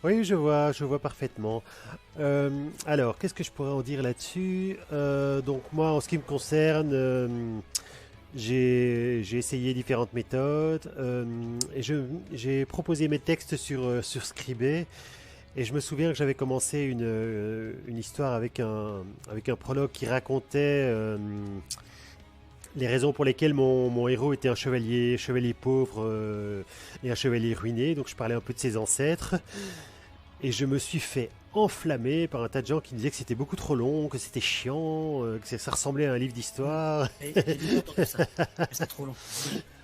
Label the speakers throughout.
Speaker 1: Oui, je vois parfaitement. Alors, qu'est-ce que je pourrais en dire là-dessus? Donc moi, en ce qui me concerne, j'ai essayé différentes méthodes et j'ai proposé mes textes sur Scribd. Et je me souviens que j'avais commencé une histoire avec un prologue qui racontait les raisons pour lesquelles mon héros était un chevalier pauvre et un chevalier ruiné. Donc je parlais un peu de ses ancêtres. Et je me suis fait enflammer par un tas de gens qui me disaient que c'était beaucoup trop long, que c'était chiant, ça ressemblait à un livre
Speaker 2: Oui.
Speaker 1: d'histoire.
Speaker 2: J'ai déjà entendu ça, que c'est trop long.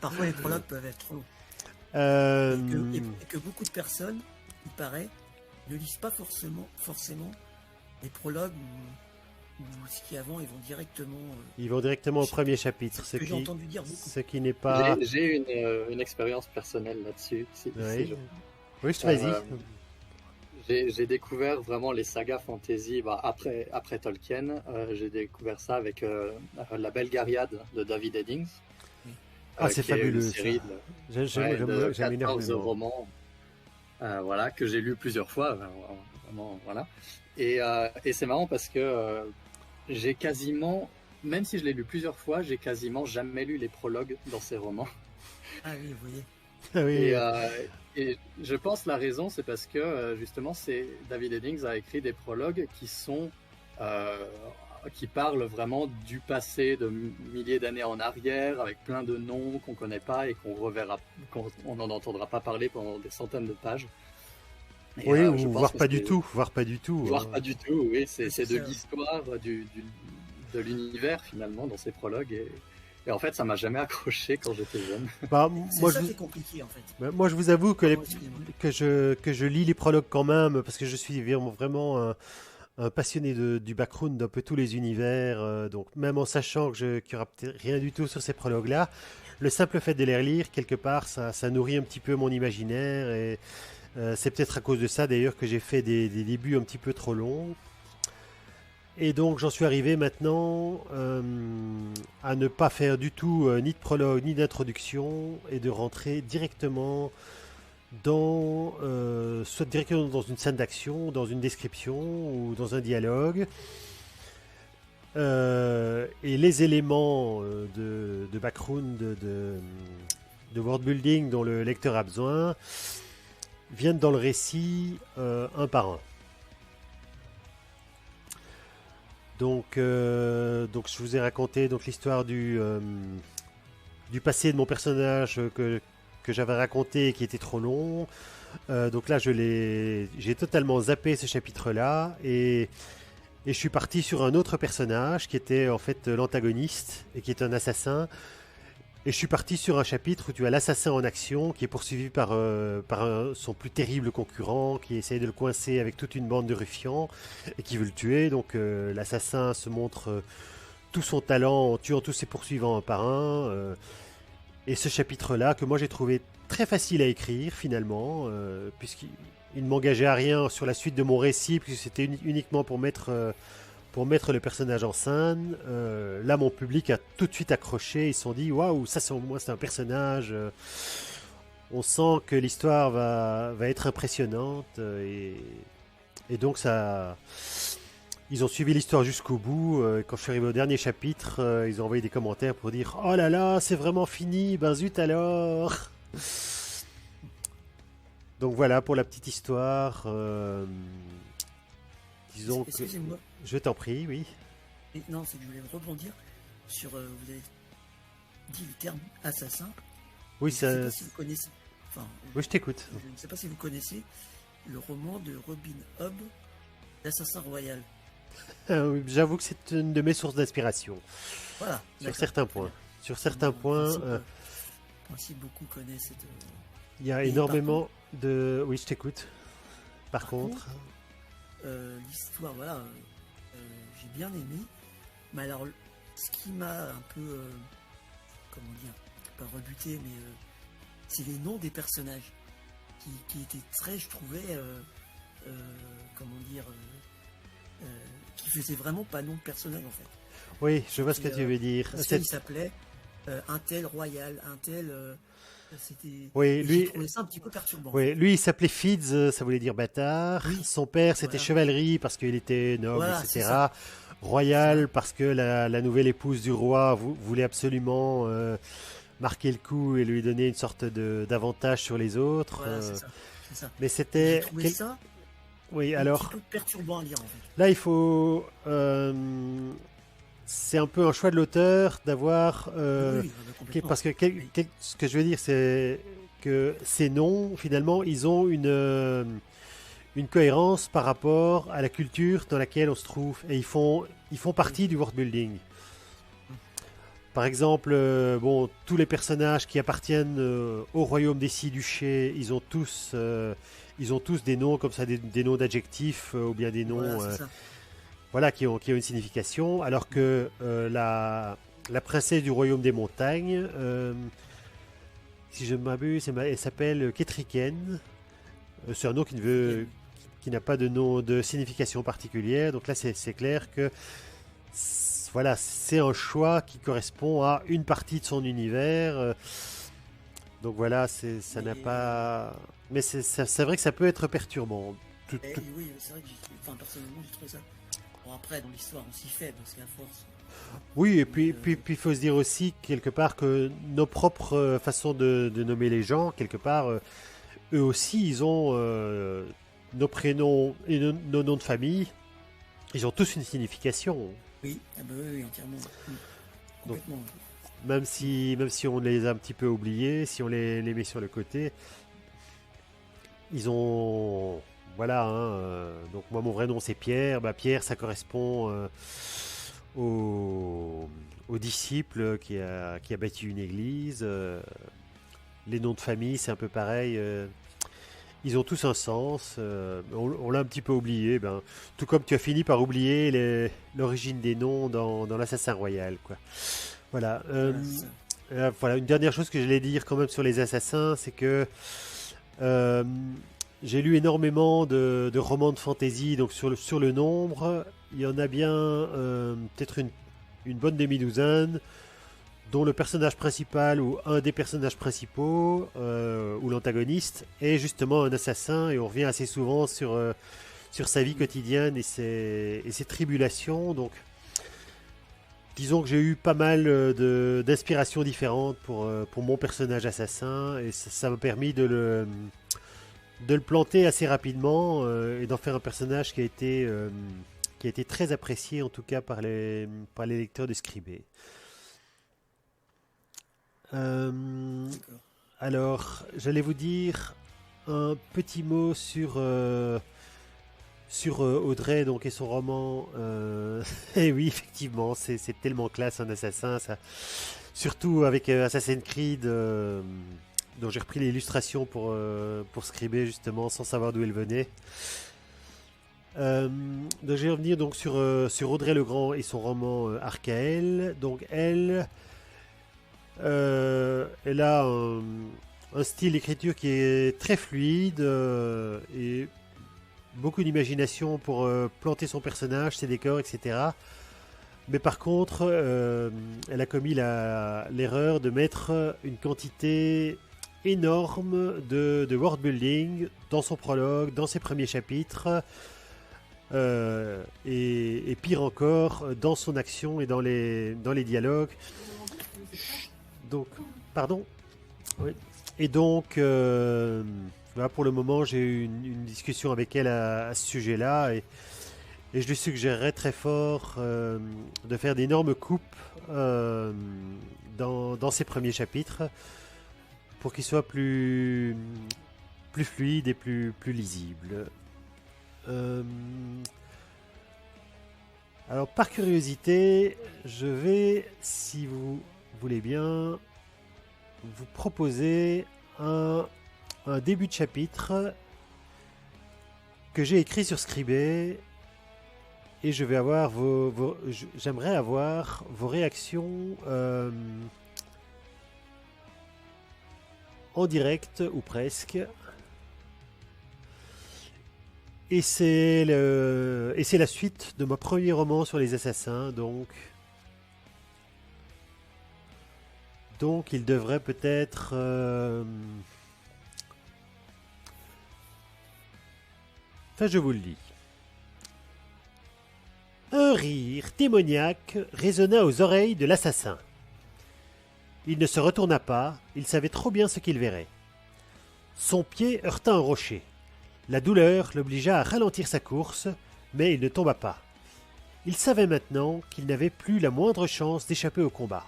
Speaker 2: Parfois, les prologues peuvent être trop longs.
Speaker 1: Euh,
Speaker 2: Et que beaucoup de personnes, il paraît, ne lisent pas forcément les prologues ou ce qui est avant, ils vont directement.
Speaker 1: Ils vont directement au premier chapitre,
Speaker 2: C'est ce que j'ai entendu dire beaucoup.
Speaker 1: ce qui n'est pas...
Speaker 3: J'ai une expérience personnelle là-dessus, si
Speaker 1: Oui,
Speaker 3: je...
Speaker 1: oui, vas-y.
Speaker 3: Euh, j'ai découvert vraiment les sagas fantasy après Tolkien. J'ai découvert ça avec La Belgariade de David Eddings,
Speaker 2: Oui.
Speaker 1: Ah, c'est
Speaker 3: qui est une
Speaker 1: fabuleux ça.
Speaker 3: série de
Speaker 1: J'aime
Speaker 3: 14
Speaker 1: énormément.
Speaker 3: romans, voilà, que j'ai lu plusieurs fois. Vraiment, voilà. Et c'est marrant parce que j'ai quasiment, même si je l'ai lu plusieurs fois, j'ai quasiment jamais lu les prologues dans ces romans.
Speaker 2: Ah oui, vous voyez.
Speaker 1: Ah
Speaker 3: Et,
Speaker 1: oui,
Speaker 3: et je pense la raison, c'est parce que justement, David Eddings a écrit des prologues euh, qui parlent vraiment du passé de milliers d'années en arrière, avec plein de noms qu'on connaît pas et qu'on n'en entendra pas parler pendant des centaines de pages. Et
Speaker 1: oui,
Speaker 3: je
Speaker 1: ou
Speaker 3: pense que c'est,
Speaker 1: voire pas du tout,
Speaker 3: voire
Speaker 1: hein.
Speaker 3: pas du tout, oui,
Speaker 2: Oui,
Speaker 3: c'est
Speaker 2: c'est
Speaker 3: de
Speaker 2: ça.
Speaker 3: l'histoire de l'univers finalement dans ces prologues. Et en fait, ça m'a jamais accroché quand j'étais jeune.
Speaker 1: Bah,
Speaker 2: C'est ça qui est compliqué en fait.
Speaker 1: moi, je vous avoue que,
Speaker 2: Pardon, excusez-moi.
Speaker 1: que je lis les prologues quand même, parce que je suis vraiment un passionné du background d'un peu tous les univers, donc même en sachant qu'il n'y aura peut-être rien du tout sur ces prologues-là, le simple fait de les relire, quelque part, ça nourrit un petit peu mon imaginaire, et c'est peut-être à cause de ça d'ailleurs que j'ai fait des débuts un petit peu trop longs. Et donc j'en suis arrivé maintenant à ne pas faire du tout ni de prologue ni d'introduction et de rentrer directement soit directement dans une scène d'action, dans une description ou dans un dialogue. Et les éléments de background, de world building dont le lecteur a besoin viennent dans le récit un par un. Donc je vous ai raconté donc l'histoire du passé de mon personnage que j'avais raconté et qui était trop long. Donc là, j'ai totalement zappé ce chapitre-là et je suis parti sur un autre personnage qui était en fait l'antagoniste et qui est un assassin. Et je suis parti sur un chapitre où tu as l'assassin en action qui est poursuivi par son plus terrible concurrent qui essaye de le coincer avec toute une bande de ruffians et qui veut le tuer. Donc l'assassin se montre tout son talent en tuant tous ses poursuivants un par un. Et ce chapitre-là, que moi j'ai trouvé très facile à écrire finalement, puisqu'il ne m'engageait à rien sur la suite de mon récit, puisque c'était uniquement pour mettre le personnage en scène. Là, mon public a tout de suite accroché. Ils se sont dit waouh, ça c'est au moins c'est un personnage. On sent que l'histoire va être impressionnante. Et donc, ça. Ils ont suivi l'histoire jusqu'au bout. Quand je suis arrivé au dernier chapitre, ils ont envoyé des commentaires pour dire oh là là, c'est vraiment fini. Ben zut alors. Donc voilà pour la petite histoire. Disons que.
Speaker 2: Excusez-moi.
Speaker 1: Je t'en prie, oui.
Speaker 2: Non, c'est que je voulais rebondir sur. Vous avez dit le terme assassin.
Speaker 1: Oui,
Speaker 2: Et je ne sais
Speaker 1: ça.
Speaker 2: pas si vous connaissez. Enfin,
Speaker 1: Oui, je t'écoute.
Speaker 2: je ne sais pas si vous connaissez le roman de Robin Hobb, L'Assassin Royal.
Speaker 1: Oui, j'avoue que c'est une de mes sources d'inspiration.
Speaker 2: Voilà.
Speaker 1: Sur
Speaker 2: D'accord.
Speaker 1: certains
Speaker 2: Très
Speaker 1: points.
Speaker 2: bien.
Speaker 1: Sur certains points,
Speaker 2: En principe, beaucoup connaissent cette.
Speaker 1: il y a
Speaker 2: Et par contre,
Speaker 1: énormément de. Oui, je t'écoute. Par
Speaker 2: par
Speaker 1: contre.
Speaker 2: contre, l'histoire, voilà, j'ai bien aimé. Mais alors, ce qui m'a un peu, comment dire, pas rebuté, mais c'est les noms des personnages qui étaient très, je trouvais, comment dire, qui faisaient vraiment pas nom de personnage en fait.
Speaker 1: Oui, je vois ce que
Speaker 2: Et,
Speaker 1: tu veux dire.
Speaker 2: parce qu'il s'appelait un tel royal, un tel.
Speaker 1: Oui,
Speaker 2: J'ai
Speaker 1: lui,
Speaker 2: trouvé ça un petit peu perturbant.
Speaker 1: oui, lui il s'appelait Fids, ça voulait dire bâtard.
Speaker 2: Oui,
Speaker 1: Son père, c'était
Speaker 2: voilà.
Speaker 1: chevalerie parce qu'il était noble,
Speaker 2: Voilà, c'est
Speaker 1: etc.
Speaker 2: ça. C'est
Speaker 1: Royal
Speaker 2: ça.
Speaker 1: parce que la nouvelle épouse du roi voulait absolument marquer le coup et lui donner une sorte d'avantage sur les autres.
Speaker 2: Voilà, c'est ça. C'est ça.
Speaker 1: Mais
Speaker 2: Et j'ai
Speaker 1: c'était...
Speaker 2: trouvé ça
Speaker 1: Oui,
Speaker 2: un petit
Speaker 1: alors
Speaker 2: peu perturbant à lire en fait.
Speaker 1: là, il faut... c'est un peu un choix de l'auteur d'avoir...
Speaker 2: Oui, ah bah, complètement.
Speaker 1: parce que
Speaker 2: Oui,
Speaker 1: ce que je veux dire, c'est que ces noms, finalement, ils ont une cohérence par rapport à la culture dans laquelle on se trouve. Et ils font
Speaker 2: oui.
Speaker 1: partie du world building. Par exemple, bon, tous les personnages qui appartiennent au royaume des six duchés, ils ont tous des noms comme ça, des noms d'adjectifs ou bien des
Speaker 2: Voilà,
Speaker 1: noms
Speaker 2: c'est ça.
Speaker 1: voilà, qui ont une signification, alors que la princesse du royaume des montagnes, si je ne m'abuse, elle s'appelle Ketriken. C'est un nom
Speaker 2: Africaine.
Speaker 1: qui n'a pas de nom de signification particulière. Donc là, c'est clair que voilà, c'est un choix qui correspond à une partie de son univers. Donc voilà, ça n'a
Speaker 2: Mais,
Speaker 1: pas. Mais c'est vrai que ça peut être perturbant.
Speaker 2: oui, c'est vrai que enfin, personnellement, j'ai trouvé ça. Bon, après, dans l'histoire, on s'y fait parce qu'à force.
Speaker 1: Oui, et
Speaker 2: Mais
Speaker 1: puis il faut se dire aussi quelque part que nos propres façons de nommer les gens, quelque part, eux aussi, ils ont nos prénoms et nos noms de famille. Ils ont tous une signification.
Speaker 2: oui, ah bah oui, entièrement. Oui,
Speaker 1: Donc,
Speaker 2: complètement.
Speaker 1: même si on les a un petit peu oubliés, si on les met sur le côté, ils ont. Voilà, hein, donc moi, mon vrai nom, c'est Pierre. Bah, Pierre, ça correspond au disciple qui a bâti une église. Les noms de famille, c'est un peu pareil. Ils ont tous un sens. On l'a un petit peu oublié. Ben, tout comme tu as fini par oublier l'origine des noms dans l'Assassin Royal. Quoi. Voilà.
Speaker 2: Voilà, c'est ça.
Speaker 1: Voilà. Une dernière chose que je voulais dire quand même sur les assassins, c'est que euh, j'ai lu énormément de romans de fantasy donc sur le nombre. Il y en a bien peut-être une bonne demi-douzaine dont le personnage principal ou un des personnages principaux ou l'antagoniste est justement un assassin et on revient assez souvent sur sa vie quotidienne et ses tribulations. Donc, disons que j'ai eu pas mal d'inspirations différentes pour mon personnage assassin et ça m'a permis de le planter assez rapidement et d'en faire un personnage qui a été très apprécié en tout cas par les lecteurs de Scribé. Euh,
Speaker 2: D'accord.
Speaker 1: alors, j'allais vous dire un petit mot sur Audrey donc, et son roman. Et oui, effectivement, c'est tellement classe un assassin. Ça. Surtout avec Assassin's Creed, dont j'ai repris l'illustration pour Scribé, justement, sans savoir d'où elle venait. Donc, je vais revenir donc, sur Audrey Legrand et son roman Archael. Donc, elle a un style d'écriture qui est très fluide et beaucoup d'imagination pour planter son personnage, ses décors, etc. Mais par contre, elle a commis l'erreur de mettre une quantité énorme de world building dans son prologue, dans ses premiers chapitres, et pire encore, dans son action et dans les dialogues. Donc, pardon. Oui. Et donc, là, pour le moment, j'ai eu une discussion avec elle à ce sujet-là et je lui suggérerais très fort de faire d'énormes coupes dans ses premiers chapitres pour qu'ils soient plus fluides et plus lisibles. Euh, alors, par curiosité, je vais, si vous voulez bien, vous proposer un début de chapitre que j'ai écrit sur Scribé et je vais avoir j'aimerais avoir vos réactions en direct ou presque. Et c'est la suite de mon premier roman sur les assassins, donc Donc il devrait peut-être... Enfin, je vous le dis. Un rire démoniaque résonna aux oreilles de l'assassin. Il ne se retourna pas, il savait trop bien ce qu'il verrait. Son pied heurta un rocher. La douleur l'obligea à ralentir sa course, mais il ne tomba pas. Il savait maintenant qu'il n'avait plus la moindre chance d'échapper au combat.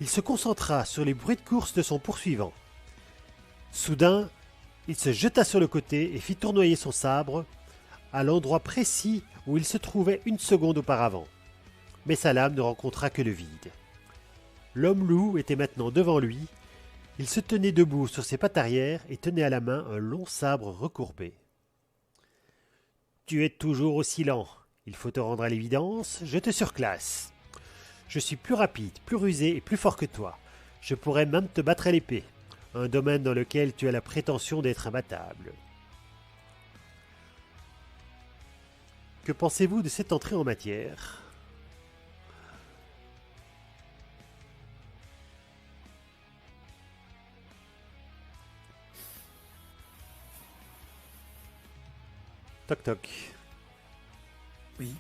Speaker 1: Il se concentra sur les bruits de course de son poursuivant. Soudain, il se jeta sur le côté et fit tournoyer son sabre à l'endroit précis où il se trouvait une seconde auparavant. Mais sa lame ne rencontra que le vide. L'homme-loup était maintenant devant lui. Il se tenait debout sur ses pattes arrière et tenait à la main un long sabre recourbé. « Tu es toujours aussi lent. Il faut te rendre à l'évidence, je te surclasse. Je suis plus rapide, plus rusé et plus fort que toi. Je pourrais même te battre à l'épée, un domaine dans lequel tu as la prétention d'être imbattable. » Que pensez-vous de cette entrée en matière ? Toc toc.
Speaker 2: Oui.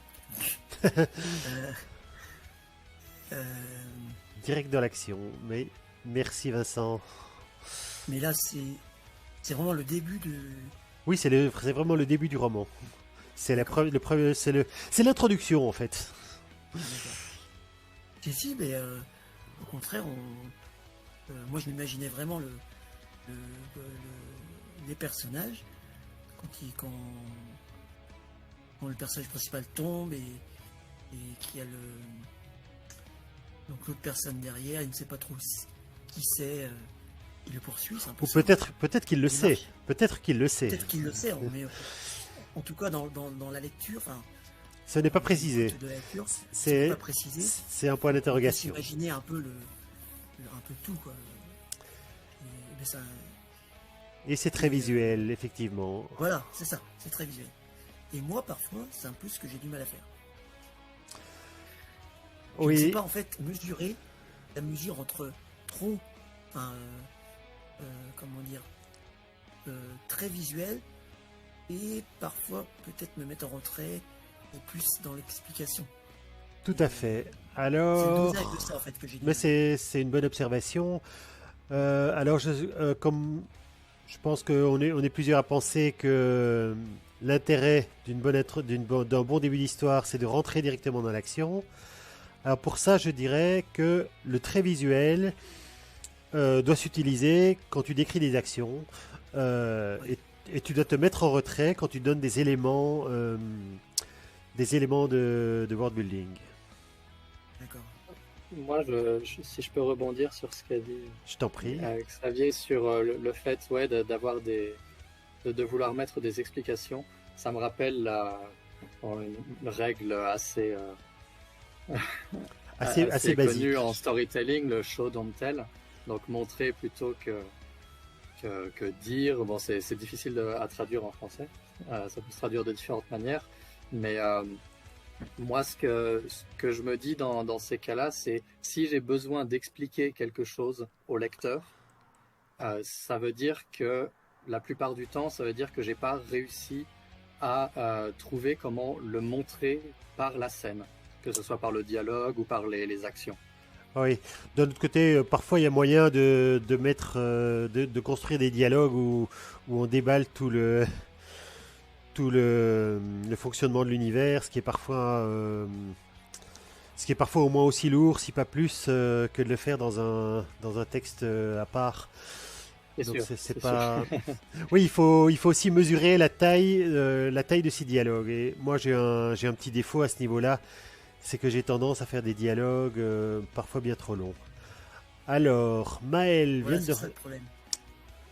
Speaker 1: Direct dans l'action, mais merci Vincent.
Speaker 2: Mais là, c'est vraiment le début de...
Speaker 1: Oui, c'est vraiment le début du roman. C'est c'est l'introduction en fait.
Speaker 2: Si, mais au contraire, moi je m'imaginais vraiment les personnages quand le personnage principal tombe et qu'il y a donc l'autre personne derrière, il ne sait pas trop qui c'est, il le poursuit. C'est un peu
Speaker 1: Ou
Speaker 2: ça.
Speaker 1: peut-être qu'il le sait. Peut-être qu'il le sait.
Speaker 2: Peut-être qu'il le sait, mais en tout cas dans la lecture,
Speaker 1: Ce n'est pas précisé.
Speaker 2: de la lecture,
Speaker 1: C'est
Speaker 2: pas précisé.
Speaker 1: c'est un point d'interrogation.
Speaker 2: Imaginer un peu un peu tout quoi. Mais ça,
Speaker 1: Et c'est très visuel, effectivement.
Speaker 2: voilà, c'est ça, c'est très visuel. Et moi parfois, c'est un peu ce que j'ai du mal à faire. Je ne sais
Speaker 1: Oui,
Speaker 2: pas en fait mesurer la mesure entre trop, comment dire, très visuel et parfois peut-être me mettre en retrait ou plus dans l'explication.
Speaker 1: tout à fait.
Speaker 2: C'est le
Speaker 1: Alors,
Speaker 2: dosage de ça en fait que j'ai du
Speaker 1: mais
Speaker 2: mal.
Speaker 1: c'est une bonne observation. Alors, comme je pense qu'on est plusieurs à penser que l'intérêt d'un bon début d'histoire, c'est de rentrer directement dans l'action. Alors pour ça, je dirais que le trait visuel doit s'utiliser quand tu décris des actions et tu dois te mettre en retrait quand tu donnes des éléments de world building.
Speaker 2: D'accord.
Speaker 3: Moi, si je peux rebondir sur ce qu'a dit
Speaker 1: Je t'en prie.
Speaker 3: Xavier sur le fait d'avoir de vouloir mettre des explications, ça me rappelle une règle assez
Speaker 1: Assez basique.
Speaker 3: connu en storytelling, le show don't tell. Donc montrer plutôt que dire. Bon, c'est difficile à traduire en français. Ça peut se traduire de différentes manières. Mais moi, ce que je me dis dans ces cas-là, c'est si j'ai besoin d'expliquer quelque chose au lecteur, ça veut dire que la plupart du temps, ça veut dire que j'ai pas réussi à trouver comment le montrer par la scène, que ce soit par le dialogue ou par les actions.
Speaker 1: Oui. D'un autre côté, parfois il y a moyen de mettre, de construire des dialogues où on déballe tout le fonctionnement de l'univers, ce qui est parfois au moins aussi lourd, si pas plus, que de le faire dans un texte à part. Donc c'est pas. Oui, il faut aussi mesurer la taille de ces dialogues. Et moi j'ai un petit défaut à ce niveau-là. C'est que j'ai tendance à faire des dialogues parfois bien trop longs. Alors, Maël
Speaker 2: Voilà,
Speaker 1: vient
Speaker 2: c'est
Speaker 1: de...
Speaker 2: ça le problème.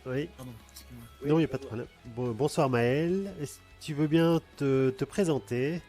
Speaker 1: Oui.
Speaker 2: Pardon, excuse-moi.
Speaker 1: Non, il n'y a pas de problème. Bonsoir Maël. Est-ce que tu veux bien te présenter ?